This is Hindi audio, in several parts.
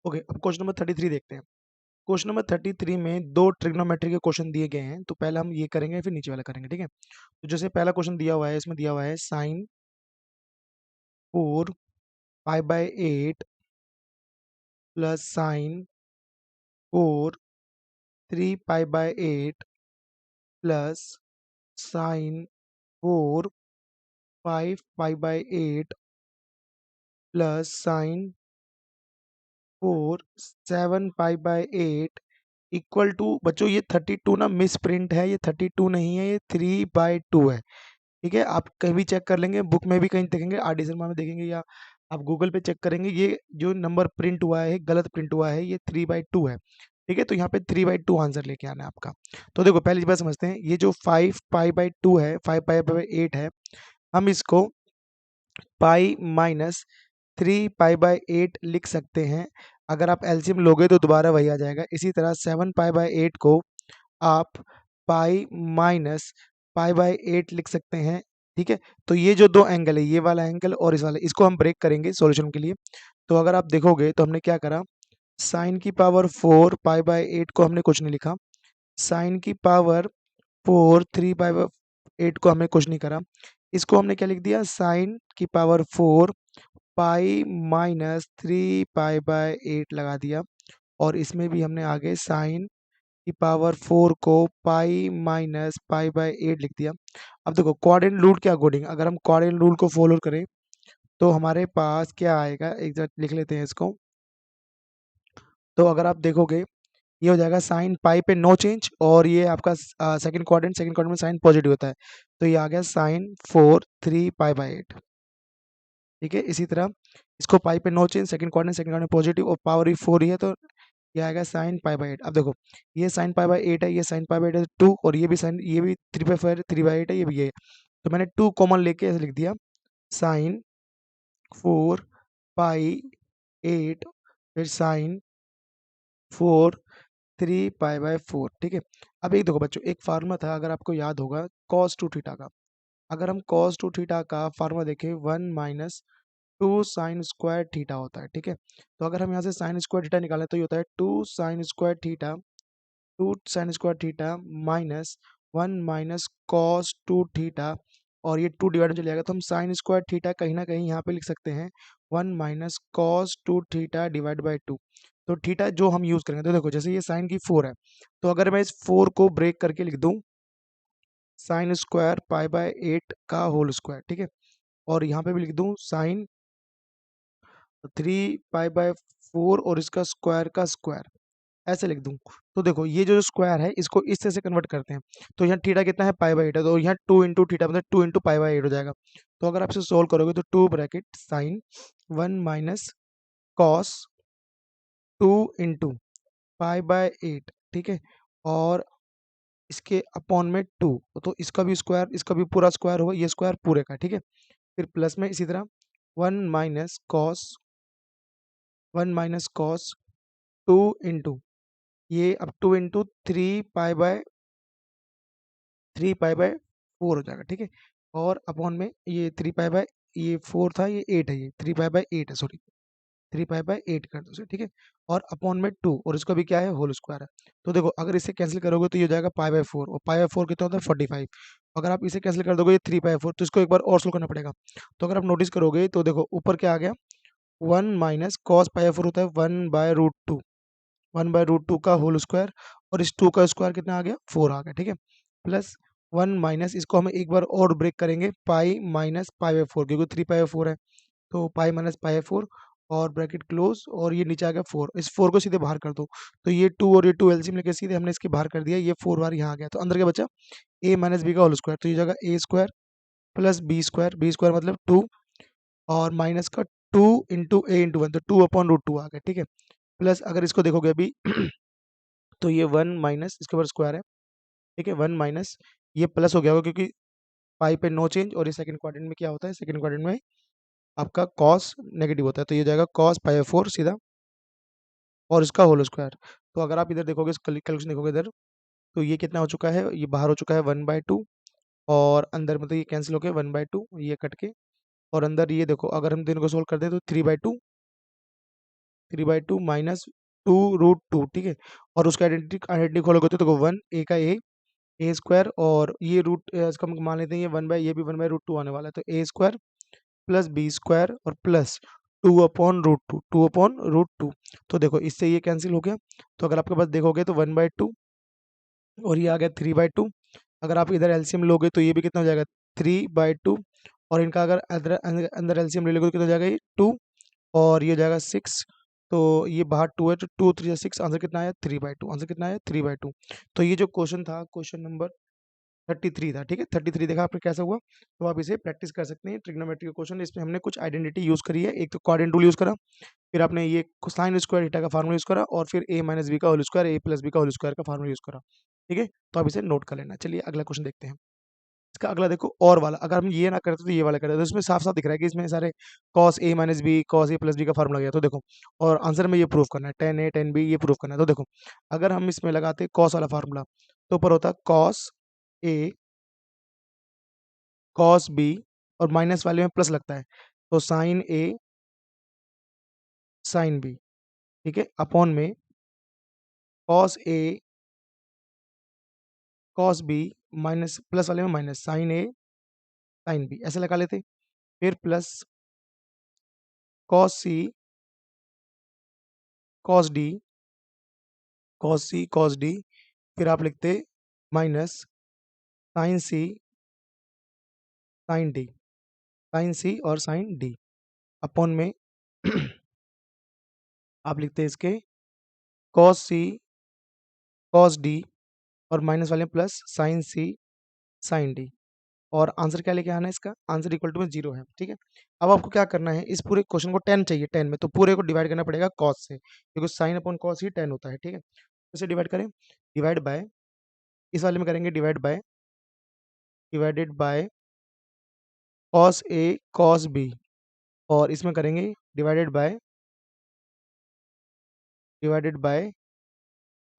ओके, अब क्वेश्चन नंबर 33 देखते हैं। क्वेश्चन नंबर 33 में दो ट्रिग्नोमेट्री के क्वेश्चन दिए गए हैं, तो पहले हम ये करेंगे फिर नीचे वाला करेंगे, ठीक है। तो जैसे पहला क्वेश्चन दिया हुआ है, इसमें दिया हुआ है sine 4 pi by 8 plus sine 4 3 pi by 8 plus sine 4 5 pi by 8 plus sine 4 7 pi by 8 equal to, बच्चों ये 32 ना मिस प्रिंट है, ये 32 नहीं है, ये 3/2 है। ठीक है, आप कहीं भी चेक कर लेंगे, बुक में भी कहीं देखेंगे, आर डी शर्मा में देखेंगे, या आप गूगल पे चेक करेंगे, ये जो नंबर प्रिंट हुआ है गलत प्रिंट हुआ है, ये 3/2 है। ठीक है, तो यहाँ पे 3/2 आंसर लेके आना है आपका। तो देखो पहली बात समझते हैं, ये जो 5 पाई बाय 2 है, 5 पाई बाय 8 है, हम इसको पाई माइनस 3 पाई बाय 8 लिख सकते हैं। अगर आप एलसीएम लोगे तो दोबारा वही आ जाएगा। इसी तरह 7 पाई बाय 8 को आप पाई माइनस पाई बाय 8 लिख सकते हैं। ठीक है, तो ये जो दो एंगल है, ये वाला एंगल और इस वाला, इसको हम ब्रेक करेंगे सॉल्यूशन के लिए। तो अगर आप देखोगे तो हमने क्या करा, साइन की पावर 4 पाई बाय 8 को हमने कुछ नहीं लिखा, साइन की पावर 4 3 पाई बाय 8 को हमने कुछ नहीं करा, इसको हमने क्या लिख दिया, साइन की power 4 pi minus 3 pi by 8 लगा दिया। और इसमें भी हमने आगे साइन की पावर 4 को पाई माइनस पाई बाय 8 लिख दिया। अब देखो क्वाड्रेंट रूल के अकॉर्डिंग, अगर हम क्वाड्रेंट रूल को फॉलो करें तो हमारे पास क्या आएगा, एक जरा लिख लेते हैं इसको। तो अगर आप देखोगे ये हो जाएगा साइन पाई पे नो चेंज, और ये आपका सेकंड क्वाड्रेंट में साइन पॉजिटिव होता है, तो ये आ गया साइन 4 3 पाई बाय 8। ठीक है, इसी तरह इसको पाई पे no change, second quadrant positive और पावर भी 4 ही है, तो ये आएगा साइन पाई बाय 8। अब देखो ये साइन पाई बाय 8 है, ये साइन पाई बाय 8 है 2, और ये भी साइन, ये भी 3/8 है, ये भी ये है। तो मैंने 2 कॉमन लेके ऐसे लिख दिया, साइन 4 पाई 8 फिर साइन 4 3 पाई बाय 4। ठीक है, अब एक देखो बच्चों, एक फार्मूला था, अगर आपको याद होगा, कॉस टू थीटा का। अगर हम कॉस टू थीटा का फार्मूला देखें, 1 - 2 साइन स्क्वायर थीटा होता है। ठीक है, तो अगर हम यहाँ से साइन स्क्वायर थीटा निकालें तो ये होता है 2 sign square theta, 2 sign square theta minus 1 - cos 2 theta, और ये 2 डिवाइड में चले जाएगा, तो हम साइन स्क्वायर थीटा कहीं ना कहीं यहाँ पे लिख सकते हैं 1 - कॉस 2 थीटा डिवाइड बाई 2। तो थीटा जो हम यूज करेंगे, तो देखो जैसे ये साइन की 4 है, तो अगर मैं इस 4 को ब्रेक करके लिख दूं साइन स्क्वायर पाई बाय 8 का होल स्क्वायर, ठीक है, और यहाँ पे भी लिख दूं साइन 3 पाई बाय 4 और इसका स्क्वायर का स्क्वायर, ऐसे लिख दूं, तो देखो ये जो स्क्वायर है इसको इस तरह से कन्वर्ट करते हैं। तो यहाँ थीटा कितना है, पाई बाय 8 है, तो यहाँ 2 × थीटा मतलब 2 × पाई बाय 8 हो जाएगा। तो अगर आप इसे सोल्व करोगे तो 2 bracket sine 1 - cos 2 × pi by 8, ठीक है, और इसके अपॉन में 2, तो इसका भी स्क्वायर, इसका भी पूरा स्क्वायर होगा, ये स्क्वायर पूरे का, ठीक है। फिर प्लस में इसी तरह 1 - कॉस 2 ये अब 2 × 3 पाई बाय 4 हो जाएगा, ठीक है। और अपॉन में ये 3 पाई बाय, ये 4 था, ये 8 है, ये 3 पाई बाय 8 है, सॉरी 3 पाई बाय 8 कर दो इसे, ठीक है। और अपॉन में 2, और इसका भी क्या है, होल स्क्वायर है। तो देखो अगर इसे कैंसिल करोगे तो ये हो जाएगा पाई बाय 4, और पाई बाय 4 कितना होता है 45। अगर आप इसे कैंसिल कर दोगे ये 3 बाय 4, तो इसको एक बार और सोल्व करना पड़ेगा। तो अगर आप नोटिस करोगे तो देखो ऊपर क्या आ गया, 1 - कॉस पाई बाय 4 होता है 1/√2, 1/√2 का होल स्क्वायर, और इस 2 का स्क्वायर कितना आ गया, 4 आ गया, ठीक है। प्लस 1 माइनस, इसको हम एक बार और ब्रेक करेंगे, पाई-पाई/4, क्योंकि 3 पाई/4 है, तो पाई-पाई/4 और ब्रैकेट क्लोज, और ये नीचे आ गया 4, इस 4 को सीधे बाहर कर दो, तो ये 2 और ये 2 एलसीएम लेके सीधे हमने इसके बाहर कर दिया, ये 4 बार यहाँ आ गया, तो अंदर क्या बचा, a - b का होल स्क्वायर, तो ये जगह a square plus B square मतलब 2, और माइनस का 2 × a × 1, तो 2/√2 आ गया, ठीक है। प्लस अगर इसको देखोगे अभी तो ये 1 माइनस इसके ऊपर स्क्वायर है, ठीक है, 1 माइनस ये प्लस हो गया होगा, क्योंकि पाई पे नो चेंज, और ये सेकंड क्वाड्रेंट में क्या होता है, सेकंड क्वाड्रेंट में आपका कॉस नेगेटिव होता है, तो ये हो जाएगा कॉस पाई/4 सीधा, और इसका होल स्क्वायर। तो अगर आप इधर देखोगे, कैलकुलेशन देखोगे इधर, तो ये कितना हो चुका है, ये बाहर हो चुका है 1/2, और अंदर मतलब ये कैंसिल हो गया 1/2, ये कट के, और अंदर ये देखो अगर हम दोनों को सोल्व कर दें तो 3/2, 3/2 माइनस 2√2, ठीक है। और उसका आइडेंटिटी आइडेंटिटी खोलोगे तो देखो 1 ए का ए स्क्वायर, और ये रूट इसका हम मान लेते हैं ये 1/, ये भी 1/√2 आने वाला है, तो ए स्क्वायर प्लस बी स्क्वायर और प्लस 2/√2, 2/√2। तो देखो इससे ये कैंसिल हो गया। तो अगर आपके पास देखोगे तो 1/2 और ये आ गया 3/2। अगर आप इधर एलसीएम लोगे तो ये भी कितना हो जाएगा, 3/2। और इनका अगर अंदर अंदर अंदर एलसीएम ले लोगे तो कितना हो जाएगा, ये 2, और ये हो जाएगा 6। तो ये बाहर 2 है, तो 2 3 6, आंसर कितना आया, 3/2। आंसर कितना आया, 3/2। तो ये जो क्वेश्चन था, क्वेश्चन नंबर 33 था, ठीक है। 33 देखा आपने कैसा हुआ। तो आप इसे प्रैक्टिस कर सकते हैं, ट्रिग्नोमेट्री का क्वेश्चन। इसमें हमने कुछ आइडेंटिटी यूज करी है। एक तो क्वाड्रेंट रूल यूज करा, फिर आपने ये साइन स्क्वायर थीटा का फार्मूला यूज करा, और फिर a माइनस बी का whole square, a plus B का होल स्क्वायर का फार्मूला यूज करा, ठीक है। तो आप इसे नोट कर लेना। चलिए अगला क्वेश्चन देखते हैं। इसका अगला देखो, और वाला अगर हम ये ना करते तो ये वाला करते, तो इसमें साफ साफ दिख रहा है कि इसमें सारे cos a minus B, cos a plus B का फार्मूला गया। तो देखो, और आंसर में ये प्रूफ करना है, 10a 10b ये प्रूफ करना है। तो देखो, अगर हम इसमें लगाते cos वाला फार्मूला, तो ऊपर होता cos a cos b, और माइनस वाले में प्लस लगता है, तो साइन a साइन b, ठीक है, अपॉन में cos a cos b, minus plus वाले में minus sine a sine b, ऐसे लगा लेते। फिर plus cos c cos d cos c cos d, फिर आप लिखते minus sign c sign D, sign C और साइन डी, अपॉन में आप लिखते हैं इसके cos c cos d, और माइनस वाले में प्लस साइन सी साइन डी। और आंसर क्या लेके आना है, इसका आंसर इक्वल टू में 0 है, ठीक है। अब आपको क्या करना है, इस पूरे क्वेश्चन को 10 चाहिए, 10 में तो पूरे को डिवाइड करना पड़ेगा cos से, क्योंकि साइन अपॉन cos ही 10 होता है, ठीक है। तो इसे डिवाइड करें, डिवाइड बाय, इस वाले में करेंगे divided by cos a cos b, और इसमें करेंगे divided by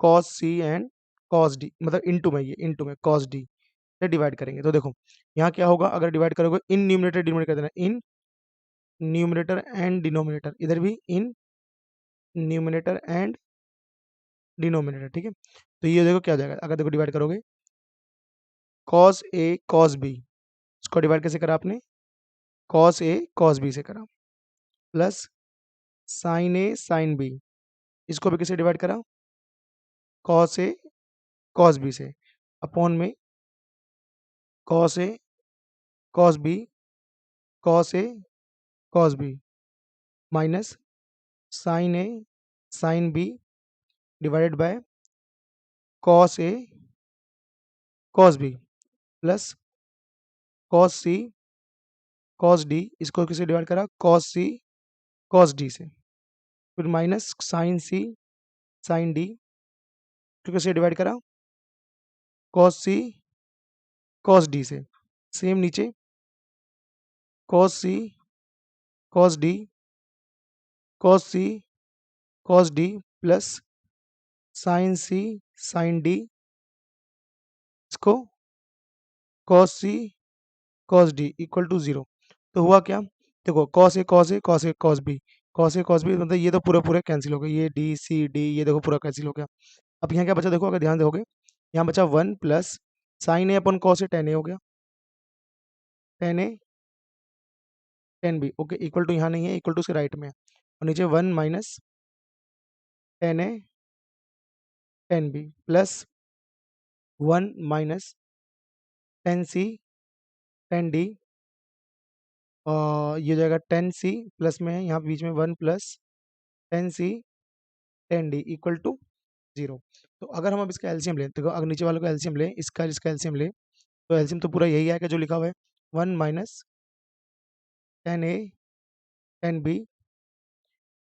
cos c and cos d, मतलब इनटू में, ये इनटू में cos d से डिवाइड करेंगे। तो देखो यहाँ क्या होगा, अगर डिवाइड करोगे इन न्यूमरेटर डिनोमिनेटर कर देना, इन न्यूमरेटर एंड डिनोमिनेटर, इधर भी इन न्यूमरेटर एंड डिनोमिनेटर, ठीक है। तो ये देखो क्या हो जाएगा, अगर देखो डिवाइड करोगे cos a cos b, इसको डिवाइड कैसे करा आपने, cos a cos b से करा, plus sin a sin b, इसको भी किसे डिवाइड करा, cos a cos b से, अपॉन में cos a cos b cos a cos b, minus sin a sin b divided by cos a cos b, plus cos c cos d, इसको किसे डिवाइड करा, cos c cos d से, फिर minus sin c sin d, तो किसे डिवाइड करा, cos c cos d से, सेम नीचे cos c cos d cos c cos d, plus sin c sin d, इसको cos c cos d equal to 0। तो हुआ क्या, देखो cos a cos a cos a cos b, cos a cos b मतलब ये तो पूरे पूरे कैंसिल हो गए, ये d c d ये देखो पूरा कैंसिल हो गया। अब यहाँ क्या बचा, देखो अगर ध्यान दोगे, यहाँ बचा 1 plus sine A upon cos A tan a हो गया, tan a tan b, okay, equal to यहाँ नहीं है, इक्वल टू से राइट में है, और नीचे 1 minus tan a tan b, plus 1 minus tan c tan d, और ये हो जाएगा tan c, प्लस में है यहाँ बीच में 1 plus tan c tan d equal to 0। तो अगर हम अब इसका एलसीएम लें, देखो अगर नीचे वाले को एलसीएम लें, इसका एलसीएम लें, तो एलसीएम तो पूरा यही आएगा जो लिखा हुआ है, 1 minus tan a tan b,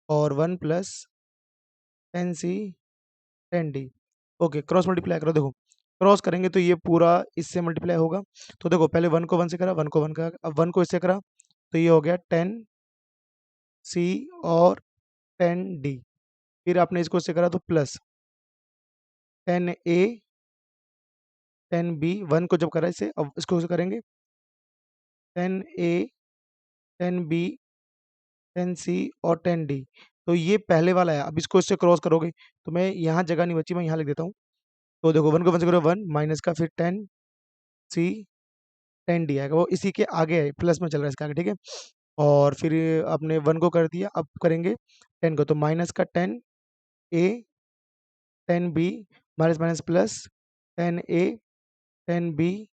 और 1 plus tan c tan d, okay. Cross multiply करो, देखो क्रॉस करेंगे तो ये पूरा इससे मल्टीप्लाई होगा। तो देखो पहले 1 को 1 से करा, 1 को 1 करा, अब 1 को इससे करा, तो ये हो गया tan c और tan d, फिर आपने इसको इससे करा तो plus tan a tan b, 1 को जब करा इससे, अब इसको इससे करेंगे tan a tan b tan c और tan d, तो ये पहले वाला है, अब इसको इससे क्रॉस करोगे तो मैं यहाँ जगह नहीं बची, मैं यहाँ लिख देता हूँ। तो देखो 1 को 1 से करो 1 माइनस का फिर 10 सी 10 डी आएगा, वो इसी के आगे है, प्लस में चल रहा है इसके आगे, ठीक है। और फिर आपने 1 को कर दिया, अब करेंगे 10 को, तो माइनस का 10 A 10 B minus minus plus 10 A 10 B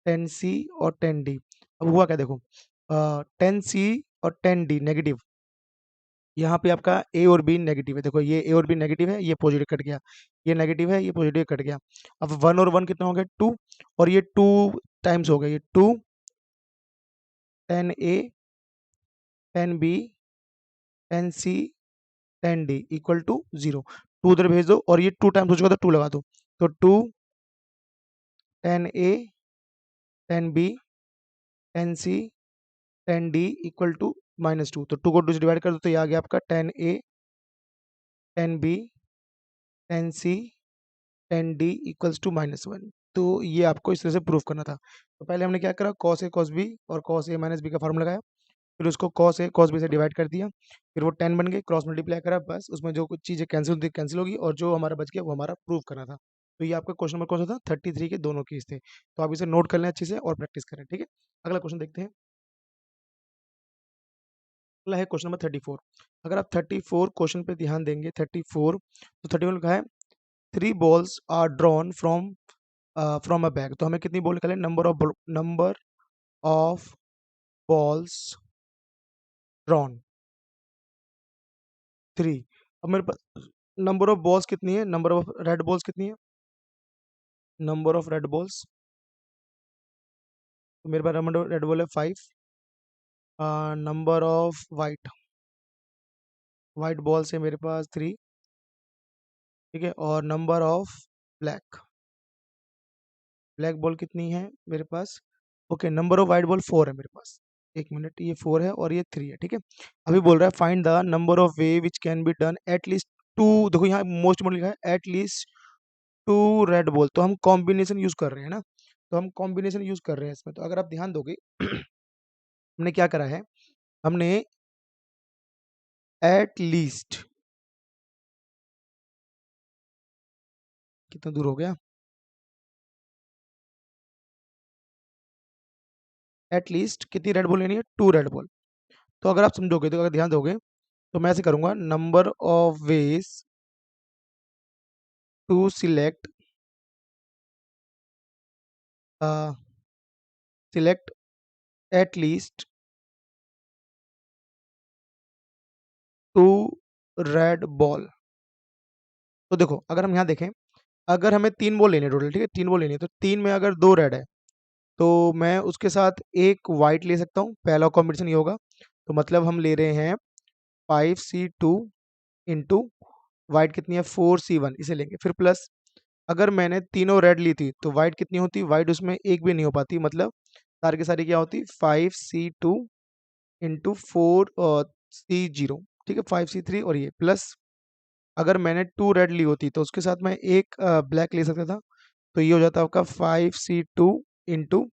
10 सी और 10 डी। अब हुआ क्या देखो, 10 सी और 10 डी नेगेटिव, यहाँ पे आपका ए और बी नेगेटिव है, देखो ये ए और बी नेगेटिव है, ये पॉजिटिव कट गया, ये नेगेटिव है, ये पॉजिटिव कट गया। अब 1 और 1 कितना हो गया 2, और ये 2 टाइम्स हो गया, ये 2 10 A 10 B 10 C 10 D equal to 0। 2 उधर भेज दो, और ये 2 टाइम्स हो चुका तो 2 लगा दो, तो 2 10 A 10 B 10 C 10 D equal to -2। तो 2 को 2 से डिवाइड कर दो, तो ये आ गया आपका 10 A 10 B 10 C 10 D equals to -1। तो ये आपको इस तरह से प्रूफ करना था। तो पहले हमने क्या करा, कॉस ए कॉस बी और कॉस ए माइनस बी का फार्मूला लगाया, फिर उसको कॉस ए कॉस बी से डिवाइड कर दिया, फिर वो 10 बन गए, क्रॉस मल्टीप्लाई करा, बस उसमें जो कुछ चीज़ें कैंसिल होती कैंसिल होगी, और जो हमारा बच गया वो हमारा प्रूफ करना था। तो ये आपका क्वेश्चन नंबर कौन सा था, 33 के दोनों केस थे। तो आप इसे नोट कर लें अच्छे से और प्रैक्टिस करें, ठीक है। अगला क्वेश्चन देखते हैं। अगला है क्वेश्चन नंबर 34। अगर आप 34 क्वेश्चन पे ध्यान देंगे, 34 तो 31 लिखा है 3 balls are drawn from a bag. तो हमें कितनी बॉल निकाले, नंबर ऑफ बॉल्स ड्रॉन 3। अब मेरे पास नंबर ऑफ बॉल्स कितनी है, नंबर ऑफ रेड बॉल्स कितनी है, नंबर ऑफ रेड बॉल्स, तो मेरे पास नंबर रेड बॉल है 5। नंबर ऑफ वाइट बॉल्स है मेरे पास 3, ठीक है। और number of black black ball कितनी है मेरे पास, okay, number of white ball 4 है मेरे पास। एक मिनट, ये 4 है और ये 3 है, ठीक है। अभी बोल रहा है find the number of way which can be done at least 2। देखो यहाँ मोस्ट इम्पोर्टेंट लिखा है एट लीस्ट 2 रेड बॉल, तो हम कॉम्बिनेशन यूज कर रहे हैं ना, तो हम कॉम्बिनेशन यूज कर रहे हैं इसमें। तो अगर आप ध्यान दोगे हमने क्या करा है, हमने एट लीस्ट, कितना दूर हो गया, एट लीस्ट कितनी रेड बॉल लेनी है, 2 रेड बॉल। तो अगर आप समझोगे, तो अगर ध्यान दोगे, तो मैं ऐसे करूंगा, number of ways to select at least 2 red ball. तो देखो अगर हम यहाँ देखें, अगर हमें 3 बॉल लेने टोटल, ठीक है, 3 बॉल लेनी है, तो 3 में अगर 2 रेड है, तो मैं उसके साथ एक वाइट ले सकता हूँ, पहला कॉम्बिनेशन ये होगा। तो मतलब हम ले रहे हैं 5C2 इंटू वाइट कितनी है 4C1, इसे लेंगे, फिर प्लस अगर मैंने तीनों रेड ली थी तो वाइट कितनी होती, वाइट उसमें एक भी नहीं हो पाती, मतलब सारी की सारी क्या होती 5C2 इंटू 4C0, ठीक है, 5C3, और ये प्लस अगर मैंने 2 रेड ली होती तो उसके साथ मैं एक ब्लैक ले सकता था, तो ये हो जाता आपका 5C2 इंटू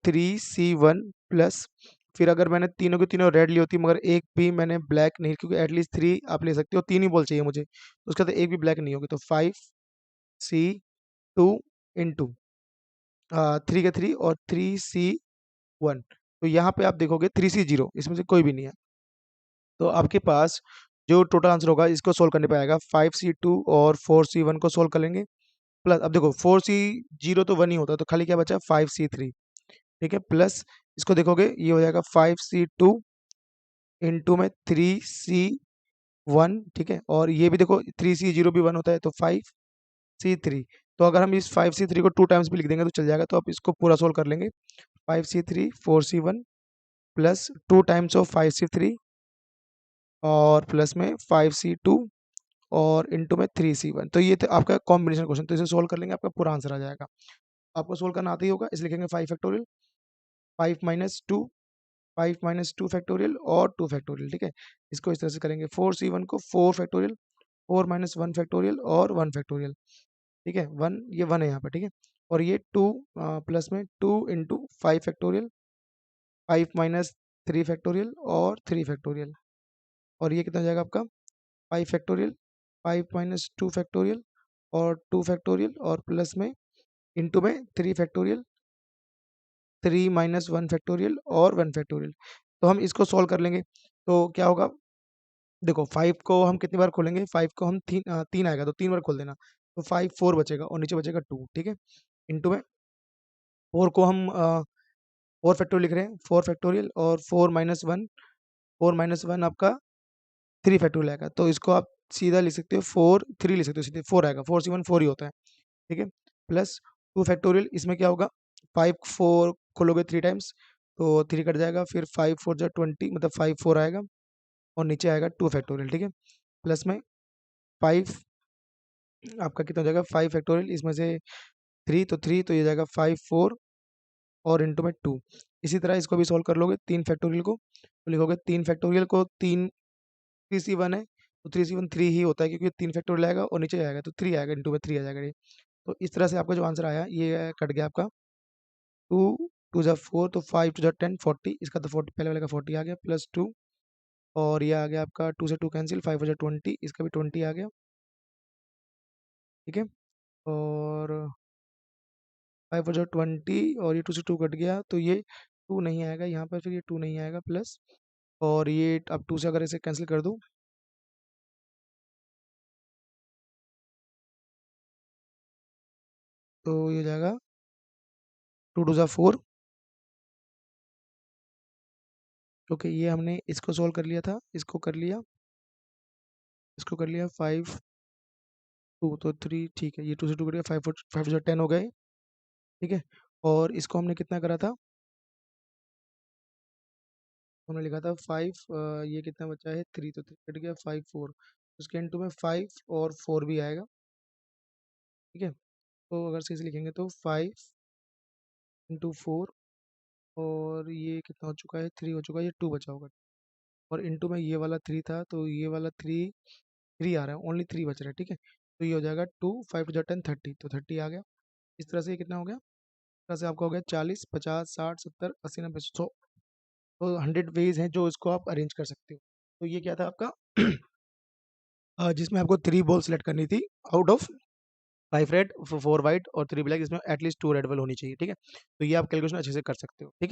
3C1 प्लस, फिर अगर मैंने तीनों की तीनों रेड ली होती मगर एक भी मैंने ब्लैक नहीं, क्योंकि एटलीस्ट 3 आप ले सकते हो, 3 ही बॉल चाहिए मुझे, तो उसके साथ एक भी ब्लैक नहीं होगी, तो 5C2 इंटू 3 और 3C1। तो यहाँ पे आप देखोगे 3C0, इसमें से कोई भी नहीं है, तो आपके पास जो टोटल आंसर होगा इसको सोल्व करने पे आएगा 5C2 और 4C1 को सोल्व कर लेंगे, प्लस अब देखो 4C0 तो 1 ही होता है, तो खाली क्या बचा 5C3, ठीक है, प्लस इसको देखोगे ये हो जाएगा 5C2 इंटू में 3C1, ठीक है, और ये भी देखो 3C0 भी 1 होता है, तो 5C3। तो अगर हम इस 5C3 को 2 टाइम्स भी लिख देंगे तो चल जाएगा, तो आप इसको पूरा सोल्व कर लेंगे, 5C3 4C1 plus 2 times of 5C3 और प्लस में 5C2 और इंटू में 3C1। तो ये आपका कॉम्बिनेशन क्वेश्चन, तो इसे सोल्व कर लेंगे, आपका पूरा आंसर आ जाएगा। आपको सोल्व करना आता ही होगा, इसलिए लिखेंगे 5 फैक्टोरियल, 5 माइनस 2, 5 माइनस 2 फैक्टोरियल और 2 फैक्टोरियल, ठीक है। इसको इस तरह से करेंगे, 4C1 को 4 फैक्टोरियल, 4 माइनस 1 फैक्टोरियल और 1 फैक्टोरियल, ठीक है, 1 ये 1 है यहाँ पे, ठीक है। और ये 2 प्लस में 2 इंटू 5 फैक्टोरियल, 5 माइनस 3 फैक्टोरियल और 3 फैक्टोरियल, और ये कितना हो जाएगा आपका 5 फैक्टोरियल, 5 माइनस 2 फैक्टोरियल और 2 फैक्टोरियल और प्लस में इंटू में 3 फैक्टोरियल, 3 माइनस 1 फैक्टोरियल और 1 फैक्टोरियल। तो हम इसको सॉल्व कर लेंगे। तो क्या होगा, देखो 5 को हम कितनी बार खोलेंगे, 5 को हम 3 आएगा तो 3 बार खोल देना, तो 5 4 बचेगा और नीचे बचेगा 2, ठीक है। इंटू में 4 को हम 4 फैक्टोरियल लिख रहे हैं, 4 फैक्टोरियल और 4 माइनस 1, 4 माइनस 1 आपका 3 फैक्टोरियल आएगा। तो इसको आप सीधा लिख सकते हो 4 3 लिख सकते हो, सीधे 4 आएगा, 4 से 1 4 ही होता है, ठीक है। प्लस 2 फैक्टोरियल, इसमें क्या होगा, 5 4 खोलोगे 3 टाइम्स तो 3 कट जाएगा, फिर 5 4 जा 20 मतलब 5 4 आएगा और नीचे आएगा 2 फैक्टोरियल, ठीक है। प्लस में 5 आपका कितना हो जाएगा, 5 फैक्टोरियल, इसमें से 3 तो 3 तो ये जाएगा 5 4 और इंटू में 2। इसी तरह इसको भी सॉल्व कर लोगे 3 फैक्टोरियल को, तो लिखोगे 3 फैक्टोरियल को 3c1 है तो 3c1 3 ही होता है क्योंकि 3 फैक्टोरियल आएगा और नीचे आएगा तो 3 आएगा, इंटू में 3 आ जाएगा ये। तो इस तरह से आपका जो आंसर आया ये कट गया आपका 2 2 जा 4 तो 5 2 जा 10 40, इसका तो 40 पहले वाले का 40 आ गया प्लस 2 और ये आ गया आपका 2 से 2 कैंसिल, 5 हो जा 20, इसका भी 20 आ गया, ठीक है। और 5 हो जा 20 और ये 2 से 2 कट गया तो ये 2 नहीं आएगा यहाँ पर, फिर ये 2 नहीं आएगा प्लस, और ये अब 2 से अगर इसे कैंसिल कर दूँ तो ये हो जाएगा 2 2 जा 4। ओके, ये हमने इसको सॉल्व कर लिया था, इसको कर लिया, इसको कर लिया 5 2 तो 3, ठीक है, ये 2 से 2 कट गया, 5 5 जा 10 हो गए, ठीक है। और इसको हमने कितना करा था, हमने लिखा था 5, ये कितना बचा है 3 तो 3 कट गया, 5 4, उसके इंटू में 5 और 4 भी आएगा, ठीक है। तो अगर सही से लिखेंगे तो 5 इंटू 4 और ये कितना हो चुका है 3 हो चुका है, ये 2 बचा होगा और इंटू में ये वाला 3 था तो ये वाला 3 3 आ रहा है, ओनली 3 बच रहा है, ठीक है। तो ये हो जाएगा 2 5 जा 10 30 तो 30 आ गया। इस तरह से ये कितना हो गया, इस तरह से आपका हो गया 40 50 60 70 80 90 100, तो 100 वेज हैं जो इसको आप अरेंज कर सकते हो। तो ये क्या था आपका जिसमें आपको 3 बॉल सेलेक्ट करनी थी आउट ऑफ 5 रेड 4 वाइट और 3 ब्लैक, इसमें एटलीस्ट 2 रेड बॉल होनी चाहिए, ठीक है। तो ये आप कैलकुलेशन अच्छे से कर सकते हो, ठीक है।